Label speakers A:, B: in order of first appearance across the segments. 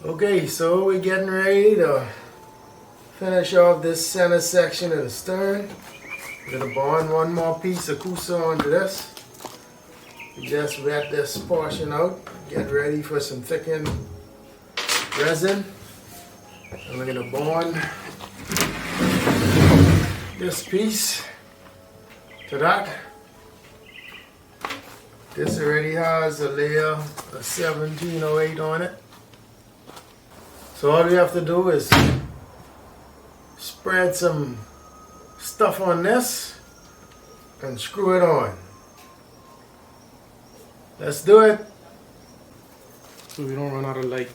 A: Okay, so we're getting ready to finish off this center section of the stern. We're gonna bond one more piece of coosa onto this. We just wet this portion out. Get ready for some thickened resin. And we're gonna bond this piece to that. This already has a layer of 1708 on it. So all we have to do is spread some stuff on this and screw it on. Let's do it. So we don't run out of light.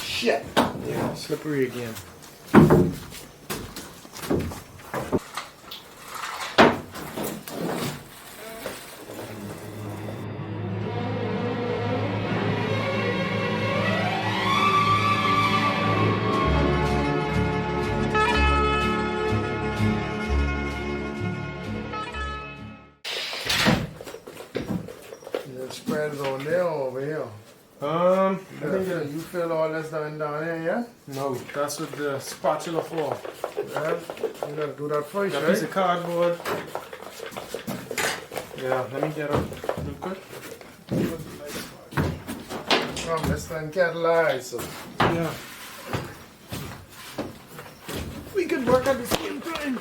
A: Shit. Yeah, slippery again. Spread it on there or over here? I think you fill all this down here, yeah? No, that's what the spatula for. Yeah, you gotta do that first, right? Piece of cardboard. Yeah, let me get up real quick. Oh, this thing catalyzed, so yeah. We could work at the same time.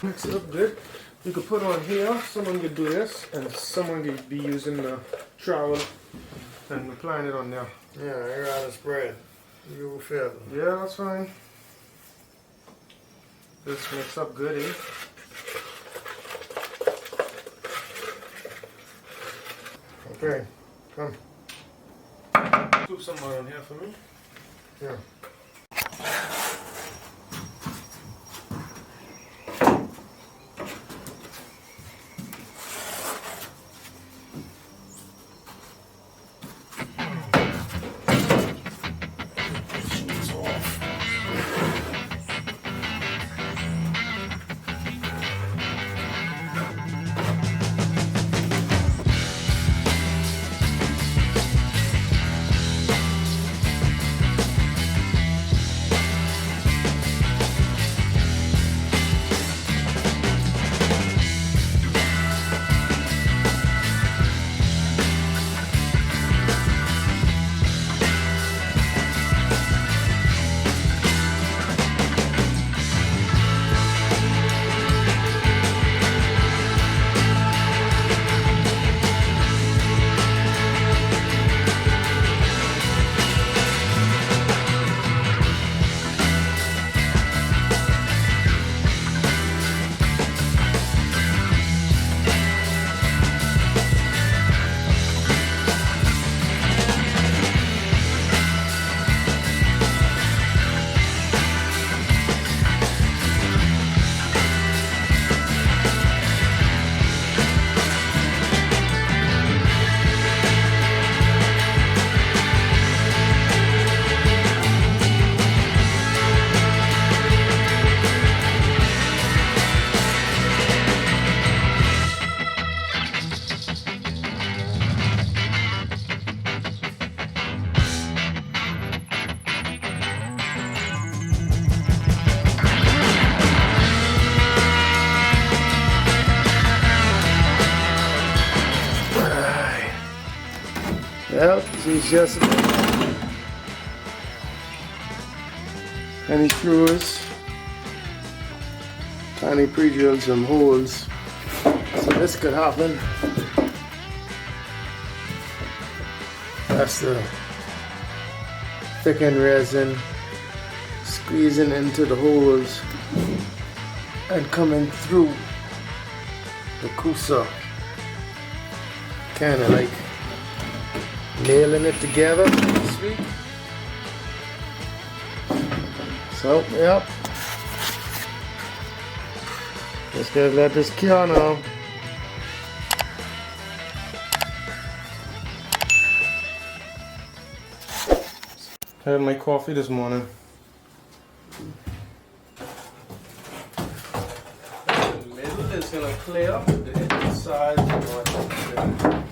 A: Mix it up good. You could put on here, someone could do this, and someone could be using the trowel and applying it on there. Yeah, I gotta spread. You will feel it. Yeah, that's fine. Just mix up good, eh? Okay, come. Scoop some more on here for me. Yeah. Well, she's just any screws, tiny pre-drilled some holes, so this could happen. That's the thickened resin squeezing into the holes and coming through the coosa, kind of like nailing it together, so to speak. So, yep. Just gotta let this cure now. I had my coffee this morning. A little it's gonna clear up the sides and all that.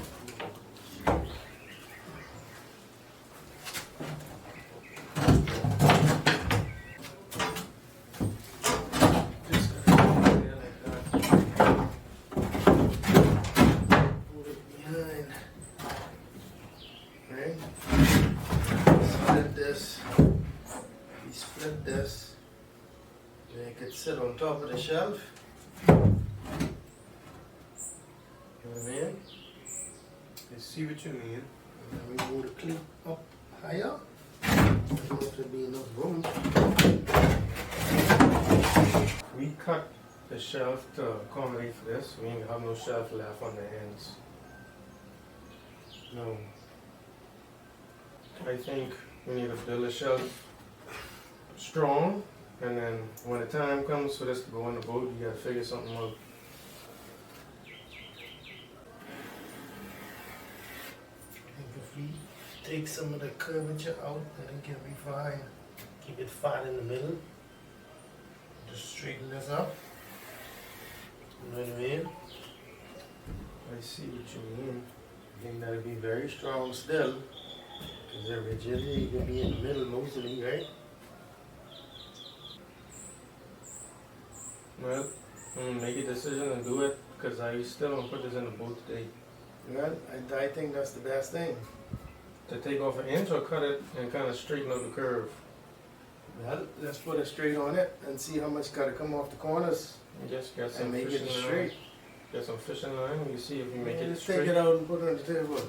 A: Split this, make it sit on top of the shelf. You know what I mean? You see what you mean. And then we move the clip up higher. I don't know if there'll be enough room. We cut the shelf to accommodate for this. We ain't have no shelf left on the ends. No. I think we need to build a shelf strong, and then when the time comes for this to go on the boat, you gotta figure something out. I think if we take some of the curvature out, then it can be fine. Keep it flat in the middle. Just straighten this up. You know what I mean? I see what you mean. I think that'll be very strong still, because the rigidity will be in the middle mostly, right? Well, I'm gonna make a decision and do it, because I still don't put this in the boat today. Well, I think that's the best thing. To take off an inch or cut it and kind of straighten out the curve? Well, let's put it straight on it and see how much got to come off the corners.
B: Just get some
A: and make it straight.
B: Get some fishing line and you see if you make it
A: Let's
B: straight.
A: take it out and put it on the table.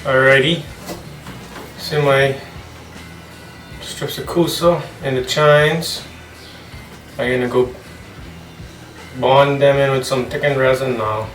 B: Alrighty, see my strips of coosa and the chines. I'm gonna go bond them in with some thickened resin now.